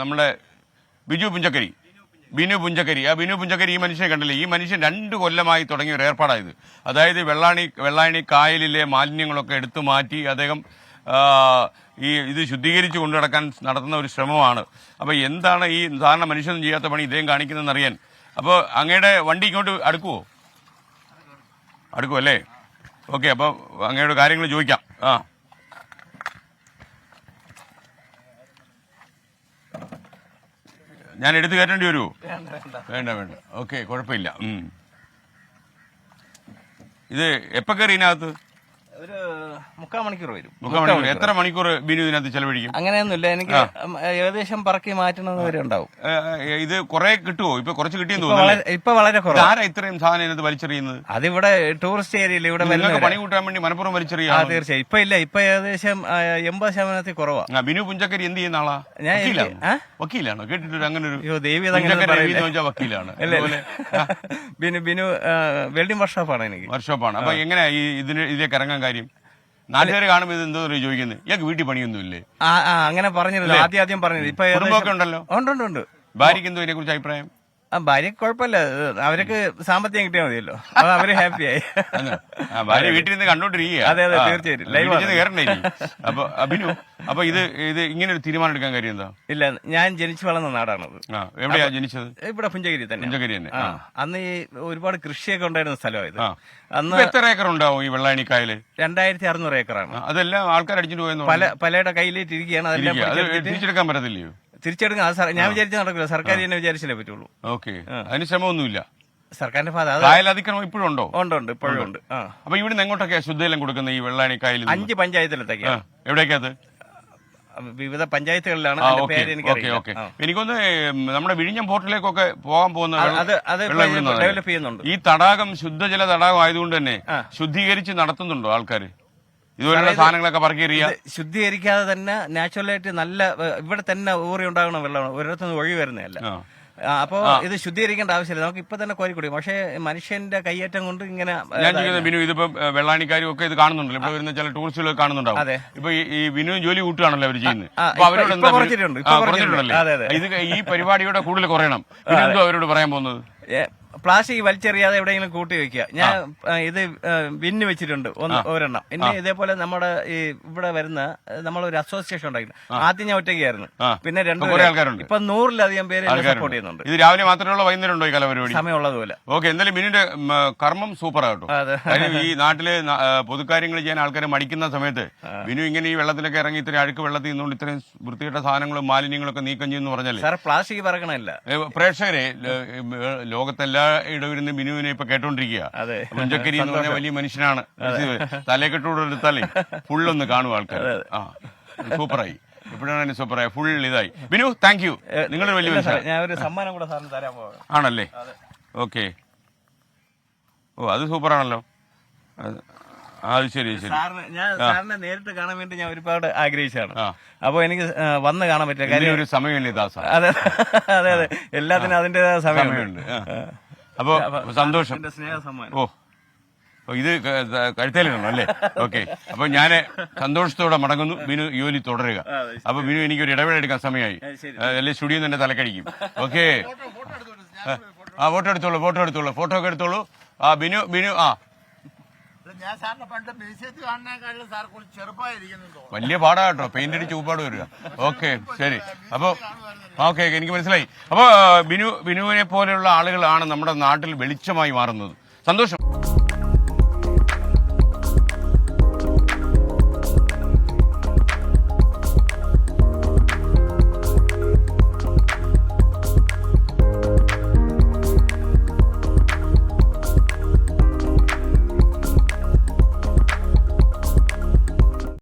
നമ്മുടെ ബിനു പുഞ്ചക്കരി ആ ബിനു പുഞ്ചക്കരി ഈ മനുഷ്യനെ കണ്ടില്ലേ? ഈ മനുഷ്യൻ 2 കൊല്ലമായി തുടങ്ങിയ ഒരു ഏർപ്പാടായത്. അതായത് വെള്ളായണി കായലിലെ മാലിന്യങ്ങളൊക്കെ എടുത്തു മാറ്റി അദ്ദേഹം ഇത് ശുദ്ധീകരിച്ച് കൊണ്ടു നടക്കാൻ നടത്തുന്ന ഒരു ശ്രമമാണ്. അപ്പോൾ എന്താണ് ഈ സാധാരണ മനുഷ്യനും ചെയ്യാത്ത പണി ഇദ്ദേഹം കാണിക്കുന്നതെന്ന് അറിയാൻ. അപ്പോൾ അങ്ങയുടെ വണ്ടി ഇങ്ങോട്ട് അടുക്കുമല്ലേ? ഓക്കെ, അപ്പോൾ അങ്ങയുടെ കാര്യങ്ങൾ ചോദിക്കാം. ഞാൻ എടുത്തു കയറ്റേണ്ടി വരുമോ? വേണ്ട. ഓക്കെ, കുഴപ്പമില്ല. ഇത് എപ്പോൾ കയറി ഇതിനകത്ത്? ഒരു 3/4 മണിക്കൂർ വരും. 3/4 മണിക്കൂർ. എത്ര മണിക്കൂർ ബിനു ഇതിനകത്ത് ചെലവഴിക്കും? അങ്ങനെയൊന്നുമില്ല, എനിക്ക് ഏകദേശം പറക്കി മാറ്റുന്നത് വരെ ഉണ്ടാവും. ഇത് കുറെ കിട്ടുമോ? ഇപ്പൊ കുറച്ച് കിട്ടിയെന്ന് തോന്നുന്നു. ഇപ്പൊ വളരെ കുറവ്. ആരാ ഇത്രയും സാധനം ഇതിനകത്ത് വലിച്ചെറിയുന്നത്? അതിവിടെ ടൂറിസ്റ്റ് ഏരിയയിൽ ഇവിടെ പണി കൂട്ടാൻ വേണ്ടി മനപ്പുറം വലിച്ചെറിയാ? തീർച്ചയായും. ഇപ്പൊ ഇല്ല, ഇപ്പൊ ഏകദേശം 80% കുറവാണ്. ബിനു പുഞ്ചക്കരി എന്ത് ചെയ്യുന്ന ആളാ? വക്കീലാണോ? കേട്ടിട്ട് അങ്ങനെ ഒരു വക്കീലാണ്. ബിനു വെൽഡിംഗ് വർക്ക്ഷോപ്പാണ്. എനിക്ക് വർക്ക്ഷോപ്പാണ്. അപ്പൊ എങ്ങനെയാ ഇതിലേക്ക് ഇറങ്ങാൻ കാര്യം? നാട്ടുകാർ കാണുമ്പോൾ ഇത് എന്തോ ചോദിക്കുന്നത്, ഇയാൾക്ക് വീട്ടിൽ പണിയൊന്നുമില്ലേ? അങ്ങനെ പറഞ്ഞിരുന്നു, ആദ്യം പറഞ്ഞത്. ഇപ്പൊ കുടുംബമൊക്കെ ഉണ്ടല്ലോ? ഉണ്ട്. ഭാര്യയ്ക്ക് എന്തോ ഇതിനെ കുറിച്ച് അഭിപ്രായം? ഭാര്യക്ക് കുഴപ്പമില്ല, അവർക്ക് സാമ്പത്തികം കിട്ടിയാൽ മതിയല്ലോ, അത് അവര് ഹാപ്പിയായി. ഭാര്യ വീട്ടിൽ നിന്ന് കണ്ടോണ്ടിരിക്കുക. അതെ, തീർച്ചയായും കയറണ്ടേ? അപ്പൊ ഇത് ഇങ്ങനെ ഒരു തീരുമാനം എടുക്കാൻ കാര്യം എന്താ? ഇല്ല, ഞാൻ ജനിച്ചു വളർന്ന നാടാണത്. എവിടെയാ ജനിച്ചത്? ഇവിടെ പുഞ്ചഗിരി തന്നെ. അന്ന് ഈ ഒരുപാട് കൃഷിയൊക്കെ ഉണ്ടായിരുന്ന സ്ഥലമായത്. അന്ന് എത്ര ഏക്കർ ഉണ്ടാവും ഈ വെള്ളായണിക്കായല്? 2600 ഏക്കറാണ്. അതെല്ലാം ആൾക്കാർ അടിച്ചിട്ട് പോയെന്ന് പലയുടെ കയ്യിലേക്ക് ഇരിക്കുകയാണ്. തിരിച്ചെടുക്കാൻ പറ്റത്തില്ലയോ? തിരിച്ചെടുക്കാൻ ഞാൻ വിചാരിച്ച നടക്കില്ല, സർക്കാർ തന്നെ വിചാരിച്ചാലേ പറ്റുള്ളൂ. ഓക്കെ, അതിന് ശ്രമമൊന്നുമില്ല സർക്കാരിന്റെ കായലധികരണം ഇപ്പോഴും ഉണ്ടോ? ഉണ്ട്, ഇപ്പോഴും ഉണ്ട്. അപ്പൊ ഇവിടുന്ന് എങ്ങോട്ടൊക്കെയാ ശുദ്ധജലം കൊടുക്കുന്നത് ഈ വെള്ളായണിക്കായൽ? 5 പഞ്ചായത്തിലത്തേക്കാണ്. എവിടേക്കത്? വിവിധ പഞ്ചായത്തുകളിലാണ്. എനിക്കൊന്ന് നമ്മുടെ വിഴിഞ്ഞം പോർട്ടിലേക്കൊക്കെ പോകാൻ പോകുന്ന ഡെവലപ്പ് ചെയ്യുന്നുണ്ട്. ഈ തടാകം ശുദ്ധജല തടാകം ആയതുകൊണ്ട് തന്നെ ശുദ്ധീകരിച്ച് നടത്തുന്നുണ്ടോ ആൾക്കാർ? ഇതുപോലുള്ള സാധനങ്ങളൊക്കെ പറക്കിയ ശുദ്ധീകരിക്കാതെ തന്നെ നാച്ചുറലായിട്ട് നല്ല ഇവിടെ തന്നെ ഊറി ഉണ്ടാകുന്ന വെള്ളമാണ്, ഒരിടത്തുനിന്ന് ഒഴി വരുന്നതല്ല. അപ്പോ ഇത് ശുദ്ധീകരിക്കേണ്ട ആവശ്യമില്ല, നമുക്ക് ഇപ്പൊ തന്നെ കോരി കുടിക്കും. പക്ഷേ മനുഷ്യന്റെ കയ്യേറ്റം കൊണ്ട് ഇങ്ങനെ ഞാൻ ചോദിക്കുന്നത്, ബിനു ഇതിപ്പോ വെള്ളാണിക്കാരും ഒക്കെ ഇത് കാണുന്നുണ്ടല്ലോ, ഇവിടെ വരുന്ന ചില ടൂറിസ്റ്റുകൾ കാണുന്നുണ്ടാവും. ഇപ്പൊ ഈ ബിനു ജോലി കൂട്ടുകയാണല്ലോ അവർ ചെയ്യുന്നത്. അപ്പൊ അവരോട് എന്താ കുറഞ്ഞിട്ടുണ്ടല്ലേ? ഇത് ഈ പരിപാടിയുടെ കൂടുതൽ കുറയണം. എന്തോ അവരോട് പറയാൻ പോകുന്നത്? പ്ലാസ്റ്റിക് വലിച്ചെറിയാതെ എവിടെയെങ്കിലും കൂട്ടി വെക്കുക. ഞാൻ ഇത് ബിന്ന് വെച്ചിട്ടുണ്ട് ഒരെണ്ണം. പിന്നെ ഇതേപോലെ നമ്മുടെ ഈ ഇവിടെ വരുന്ന നമ്മളൊരു അസോസിയേഷൻ ഉണ്ടായിരുന്നു. ആദ്യം ഞാൻ ഒറ്റയ്ക്കായിരുന്നു, പിന്നെ 2 ആൾക്കാരുണ്ട്. ഇപ്പൊ 100-ലധികം പേര് സപ്പോർട്ട് ചെയ്യുന്നുണ്ട്. ഇത് രാവിലെ മാത്രമുള്ള വൈകുന്നേരം ഉണ്ടോ ഈ കലാപരിപാടി? സമയമുള്ളതുപോലെ. ഓക്കെ, എന്തായാലും ബിനുവിന്റെ കർമ്മം സൂപ്പറാകട്ടോ. ഈ നാട്ടില് പൊതുക്കാര്യങ്ങൾ ചെയ്യാൻ ആൾക്കാരെ മടിക്കുന്ന സമയത്ത് ബിനു ഇങ്ങനെ ഈ വെള്ളത്തിലൊക്കെ ഇറങ്ങി ഇത്രയും അഴുക്ക് വെള്ളത്തിൽ നിന്നുകൊണ്ട് ഇത്രയും വൃത്തികെട്ട സാധനങ്ങളും മാലിന്യങ്ങളൊക്കെ നീക്കം ചെയ്യുന്നു പറഞ്ഞാലേ. സാർ, പ്ലാസ്റ്റിക് പറക്കണല്ല. പ്രേക്ഷകരെ, ലോകത്തെല്ലാ ഇടവിരുന്ന് ബിനുവിനെ ഇപ്പൊ കേട്ടോണ്ടിരിക്കുക. പുഞ്ചക്കരി എന്ന് പറഞ്ഞ വലിയ മനുഷ്യനാണ്. തലക്കെട്ടോട് എടുത്താലേ ഫുള്ളൊന്ന് കാണും ആൾക്കാർ. സൂപ്പറായി, എപ്പോഴാണ് സൂപ്പറായി, ഫുൾ ഇതായി. Binu, thank you. നിങ്ങളൊരു വലിയ മനുഷ്യൻ. ഞാൻ ഒരു സമ്മാനം കൂടെ സാറിന് തരാൻ പോകാം. ആണല്ലേ? ഓക്കെ. ഓ, അത് സൂപ്പറാണല്ലോ. അത് ശരി. ഞാൻ സാറിനെ നേരിട്ട് കാണാൻ വേണ്ടി ഞാൻ ഒരുപാട് ആഗ്രഹിച്ചാണ്. അപ്പൊ എനിക്ക് വന്ന് കാണാൻ പറ്റില്ല, കാര്യം ഒരു സമയമില്ലേ ദാസ? അതെ, എല്ലാത്തിനും അതിന്റേതായ സമയമുണ്ട്. അപ്പൊ സന്തോഷം. സ്നേഹസമ്മാനം. ഓ, ഇത് കഴുത്തേലിടണം അല്ലേ? ഓക്കെ, അപ്പൊ ഞാൻ സന്തോഷത്തോടെ മടങ്ങുന്നു. ബിനു ജോലി തുടരുക. അപ്പൊ ബിനു, എനിക്കൊരു ഇടവേള എടുക്കാൻ സമയമായി, അല്ലെ സ്റ്റുഡിയോ തന്നെ തലക്കടിക്കും. ഓക്കെ, ഫോട്ടോ എടുത്തോളൂ. ഫോട്ടോ ഒക്കെ എടുത്തോളൂ. ബിനു വലിയ പാടാട്ടോ, പെയിന്റ് അടിച്ച് ഊപ്പാട് വരിക. ഓക്കെ, ശരി. അപ്പൊ ഓക്കെ, എനിക്ക് മനസ്സിലായി. അപ്പൊ ബിനുവിനെ പോലെയുള്ള ആളുകളാണ് നമ്മുടെ നാട്ടിൽ വെളിച്ചമായി മാറുന്നത്. സന്തോഷം.